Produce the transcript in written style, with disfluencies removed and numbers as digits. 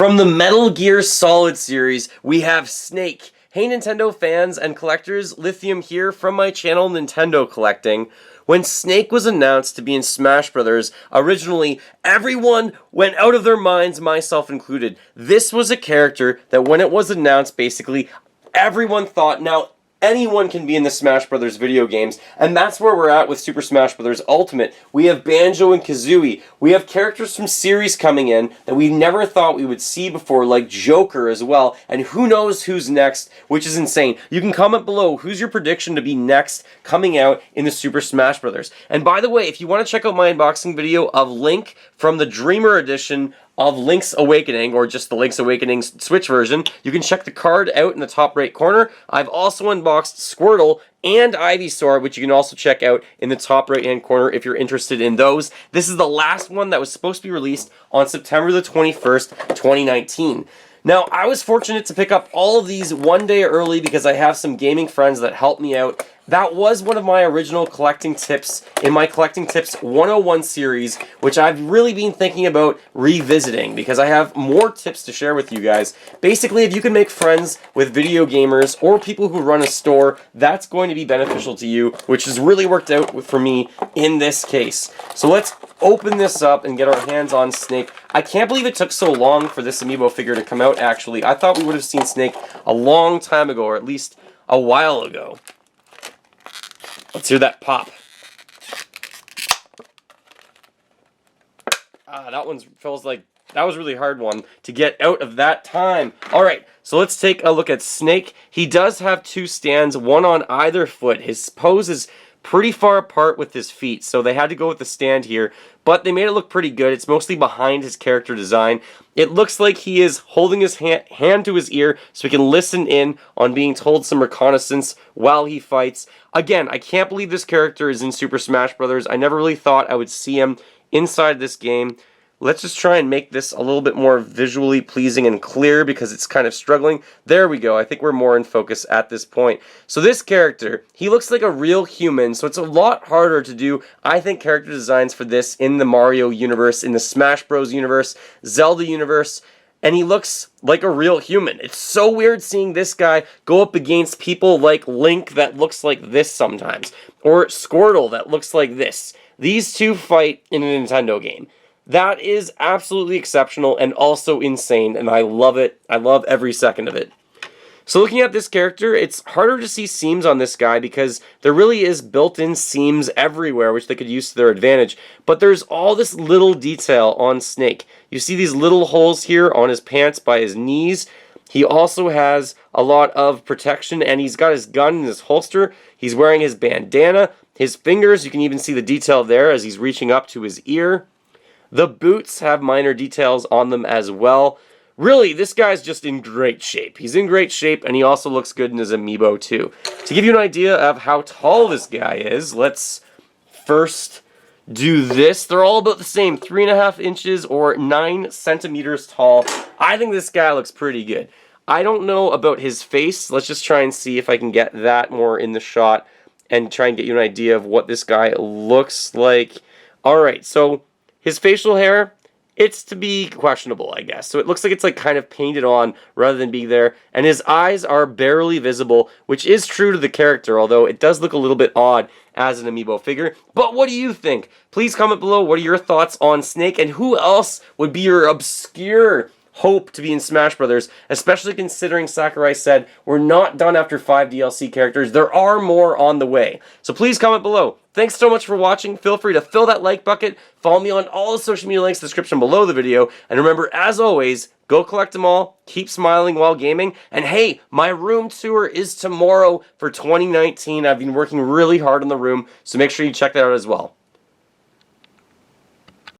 From the Metal Gear Solid series, we have Snake. Hey Nintendo fans and collectors, Lithium here from my channel Nintendo Collecting. When Snake was announced to be in Smash Bros., originally, everyone went out of their minds, myself included. This was a character that when it was announced, basically, everyone thought, now, anyone can be in the Smash Bros. Video games, and that's where we're at with Super Smash Bros. Ultimate. We have Banjo and Kazooie. We have characters from series coming in that we never thought we would see before, like Joker as well, and who knows who's next, which is insane. You can comment below, who's your prediction to be next coming out in the Super Smash Bros. And by the way, if you want to check out my unboxing video of Link from the Dreamer Edition of Link's Awakening, or just the Link's Awakening Switch version, you can check the card out in the top right corner. I've also unboxed Squirtle and Ivysaur, which you can also check out in the top right hand corner if you're interested in those. This is the last one that was supposed to be released on September the 21st, 2019. Now, I was fortunate to pick up all of these one day early because I have some gaming friends that helped me out. That was one of my original collecting tips in my Collecting Tips 101 series, which I've really been thinking about revisiting because I have more tips to share with you guys. Basically, if you can make friends with video gamers or people who run a store, that's going to be beneficial to you, which has really worked out for me in this case. So let's open this up and get our hands on Snake. I can't believe it took so long for this Amiibo figure to come out, actually. I thought we would have seen Snake a long time ago, or at least a while ago. Let's hear that pop. That one feels like that was a really hard one to get out of that time. Alright, so let's take a look at Snake. He does have two stands, one on either foot. His pose is pretty far apart with his feet, so they had to go with the stand here, but they made it look pretty good. It's mostly behind his character design. It looks like he is holding his hand to his ear so he can listen in on being told some reconnaissance while he fights. Again, I can't believe this character is in Super Smash Bros. I never really thought I would see him inside this game. Let's just try and make this a little bit more visually pleasing and clear because it's kind of struggling. There we go. I think we're more in focus at this point. So this character, he looks like a real human, so it's a lot harder to do, I think, character designs for this in the Mario universe, in the Smash Bros. Universe, Zelda universe, and he looks like a real human. It's so weird seeing this guy go up against people like Link that looks like this sometimes, or Squirtle that looks like this. These two fight in a Nintendo game. That is absolutely exceptional and also insane, and I love it. I love every second of it. So looking at this character, it's harder to see seams on this guy because there really is built-in seams everywhere, which they could use to their advantage. But there's all this little detail on Snake. You see these little holes here on his pants by his knees. He also has a lot of protection, and he's got his gun in his holster. He's wearing his bandana. His fingers, you can even see the detail there as he's reaching up to his ear. The boots have minor details on them as well. Really, this guy's just in great shape. He's in great shape, and he also looks good in his Amiibo, too. To give you an idea of how tall this guy is, let's first do this. They're all about the same, 3.5 inches or 9 centimeters tall. I think this guy looks pretty good. I don't know about his face. Let's just try and see if I can get that more in the shot and try and get you an idea of what this guy looks like. Alright, so his facial hair, it's to be questionable, I guess. So it looks like it's like kind of painted on rather than being there. And his eyes are barely visible, which is true to the character, although it does look a little bit odd as an Amiibo figure. But what do you think? Please comment below. What are your thoughts on Snake? And who else would be your obscure hope to be in Smash Bros., especially considering Sakurai said we're not done after 5 DLC characters. There are more on the way. So please comment below. Thanks so much for watching. Feel free to fill that like bucket. Follow me on all the social media links in the description below the video. And remember, as always, go collect them all. Keep smiling while gaming. And hey, my room tour is tomorrow for 2019. I've been working really hard on the room, so make sure you check that out as well.